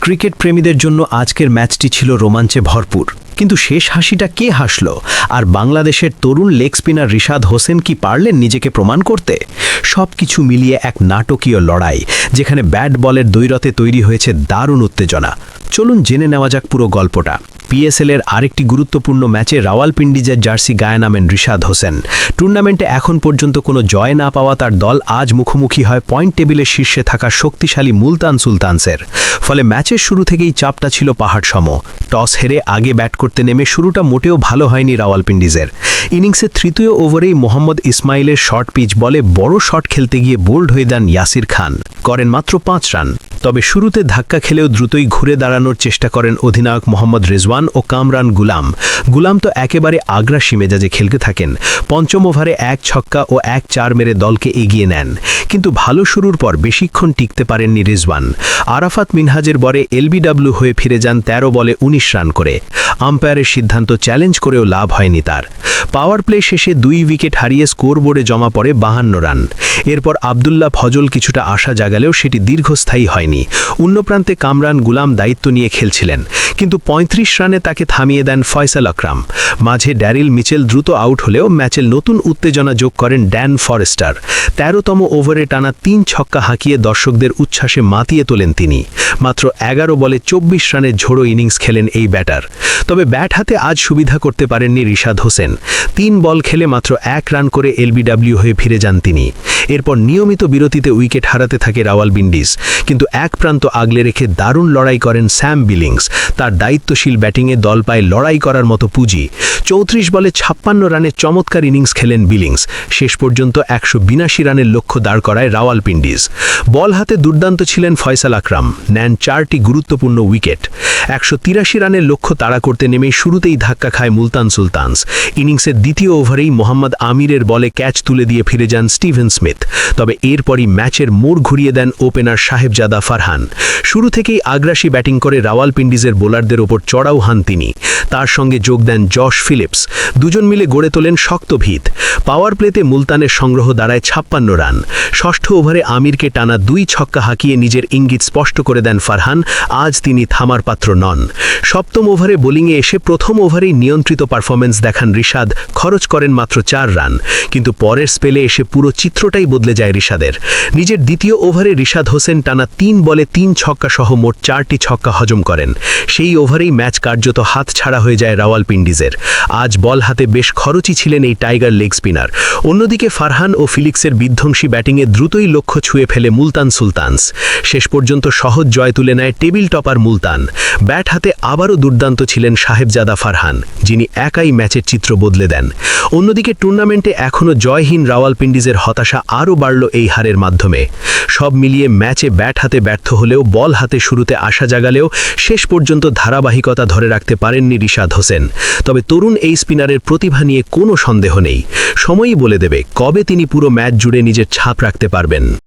Cricket প্রেমীদের জন্য আজকের ম্যাচটি ছিল রোমাঞ্চে ভরপুর, কিন্তু শেষ হাসিটা কে হাসল? আর বাংলাদেশের তরুণ লেগ স্পিনার রিশাদ হোসেন কি পারলেন নিজেকে প্রমাণ করতে? সবকিছু মিলিয়ে এক নাটকীয় লড়াই, যেখানে ব্যাট বলের দ্বৈরথে তৈরি হয়েছে দারুণ উত্তেজনা। চলুন জেনে নেওয়া যাক পুরো গল্পটা। পিএসএলের আরেকটি গুরুত্বপূর্ণ ম্যাচে রাওয়ালপিন্ডিজের জার্সি গায়ে নামেন রিশাদ হোসেন। টুর্নামেন্টে এখন পর্যন্ত কোনো জয় না পাওয়া তার দল আজ মুখোমুখি হয় পয়েন্ট টেবিলের শীর্ষে থাকা শক্তিশালী মুলতান সুলতানসের। ফলে ম্যাচের শুরু থেকেই চাপটা ছিল পাহাড়সম। টস হেরে আগে ব্যাট করতে নেমে শুরুটা মোটেও ভালো হয়নি রাওয়ালপিন্ডিজের। ইনিংসের তৃতীয় ওভারেই মোহাম্মদ ইসমাইলের শর্ট পিচ বলে বড় শট খেলতে গিয়ে বোল্ড হয়ে দেন ইয়াসির খান, করেন মাত্র ৫ রান। তবে শুরুতে ধাক্কা খেলেও দ্রুতই ঘুরে দাঁড়ানোর চেষ্টা করেন অধিনায়ক মোহাম্মদ রেজওয়ান ও কামরান গুলাম তো একেবারে আগ্রাসী মেজাজে খেলতে থাকেন। পঞ্চম ওভারে ১ ছক্কা ও ১ চার মেরে দলকে এগিয়ে নেন, কিন্তু ভালো শুরুর পর বেশিক্ষণ টিকতে পারেননি রেজওয়ান। আরাফাত মিনহাজের বলে এলবিডব্লিউ হয়ে ফিরে যান ১৩ বলে ১৯ রান করে। আম্পায়ারের সিদ্ধান্ত চ্যালেঞ্জ করেও লাভ হয়নি তার। পাওয়ার প্লে শেষে ২ উইকেট হারিয়ে স্কোরবোর্ডে জমা পড়ে ৫২ রান। এরপর আবদুল্লাহ ফজল কিছুটা আশা জাগালেও সেটি দীর্ঘস্থায়ী হয়নি। অন্য প্রান্তে কামরান গুলাম দায়িত্ব নিয়ে খেলছিলেন, কিন্তু ৩৫ রানে তাকে থামিয়ে দেন ফয়সাল আকরাম। মাঝে ড্যারিল মিচেল দ্রুত আউট হলেও ম্যাচে নতুন উত্তেজনা যোগ করেন ড্যান ফরেস্টার। ১৩তম ওভারে টানা ৩ ছক্কা হাঁকিয়ে দর্শকদের উচ্ছ্বাসে মাতিয়ে তোলেন তিনি। মাত্র ১১ বলে ২৪ রানের ঝোড়ো ইনিংস খেলেন এই ব্যাটার। তবে ব্যাট হাতে আজ সুবিধা করতে পারেননি রিশাদ হোসেন। ৩ বল খেলে মাত্র ১ রান করে এলবিডব্লিউ হয়ে ফিরে যান তিনি। এরপর নিয়মিত বিরতিতে উইকেট হারাতে থাকে রাওয়ালপিন্ডিজ, কিন্তু এক প্রান্ত আগলে রেখে দারুণ লড়াই করেন স্যাম বিলিংস। তার দায়িত্বশীল ব্যাটিংয়ে দল পায় লড়াই করার মতো পুঁজি। ৩৪ বলে ৫৬ রানের চমৎকার ইনিংস খেলেন বিলিংস। শেষ পর্যন্ত ১৮২ রানের লক্ষ্য দাঁড় করায় রাওয়ালপিন্ডিজ। বল হাতে দুর্দান্ত ছিলেন ফয়সাল আকরাম, নেন ৪টি গুরুত্বপূর্ণ উইকেট। ১৮৩ রানের লক্ষ্য তাড়া করতে নেমেই শুরুতেই ধাক্কা খায় মুলতান সুলতানস। ইনিংসের দ্বিতীয় ওভারেই মোহাম্মদ আমিরের বলে ক্যাচ তুলে দিয়ে ফিরে যান স্টিভেন স্মিথ। তবে এরপরই ম্যাচের মোড় ঘুরিয়ে দেন ওপেনার সাহেবজাদা ফারহান। শুরু থেকেই আগ্রাসী ব্যাটিং করে রাওয়ালপিন্ডিজের বোলারদের ওপর চড়াও হান তিনি। তার সঙ্গে যোগ দেন জশ ফিলিপস। দুজন মিলে গড়ে তোলেন শক্ত ভিত। পাওয়ার প্লেতে মুলতানের সংগ্রহ দাঁড়ায় ৫৬ রান। ষষ্ঠ ওভারে আমিরকে টানা ২ ছক্কা হাঁকিয়ে নিজের ইঙ্গিত স্পষ্ট করে দেন ফারহান, আজ তিনি থামার পাত্র নন। সপ্তম ওভারে বোলিংয়ে এসে প্রথম ওভারেই নিয়ন্ত্রিত পারফরম্যান্স দেখান রিশাদ, খরচ করেন মাত্র ৪ রান। কিন্তু পরের স্পেলে এসে পুরো চিত্রটাই বদলে যায় রিশাদের। নিজের দ্বিতীয় ওভারে রিশাদ হোসেন টানা ৩ বলে ৩ ছক্কা সহ মোট ৪টি ছক্কা হজম করেন। সেই ওভারেই ম্যাচ কার্যত হাত ছাড়া হয়ে যায় রাওয়ালপিন্ডিজের। আজ বল হাতে বেশ খরচই ছিলেন এই টাইগার লেগ স্পিনার। অন্যদিকে ফারহান ও ফিলিক্সের বিধ্বংসী ব্যাটিংয়ে দ্রুতই লক্ষ্য ছুঁয়ে ফেলে মুলতান সুলতানস। শেষ পর্যন্ত সহজ জয় তুলে নেয় টেবিল টপার মুলতান। ব্যাট হাতে আবারও দুর্দান্ত ছিলেন সাহেবজাদা ফারহান, যিনি একাই ম্যাচের চিত্র বদলে দেন। অন্যদিকে টুর্নামেন্টে এখনও জয়হীন রাওয়ালপিন্ডিজের হতাশা আরও বাড়ল এই হারের মাধ্যমে। সব মিলিয়ে ম্যাচে ব্যাট হাতে ব্যর্থ হলেও বল হাতে শুরুতে আশা জাগালেও শেষ পর্যন্ত ধারাবাহিকতা ধরে রাখতে পারেননি রিশাদ হোসেন। তবে তরুণ এই স্পিনারের প্রতিভা নিয়ে কোনো সন্দেহ নেই। সময়ই বলে দেবে কবে তিনি পুরো ম্যাচ জুড়ে নিজের ছাপ রাখতে পারবেন।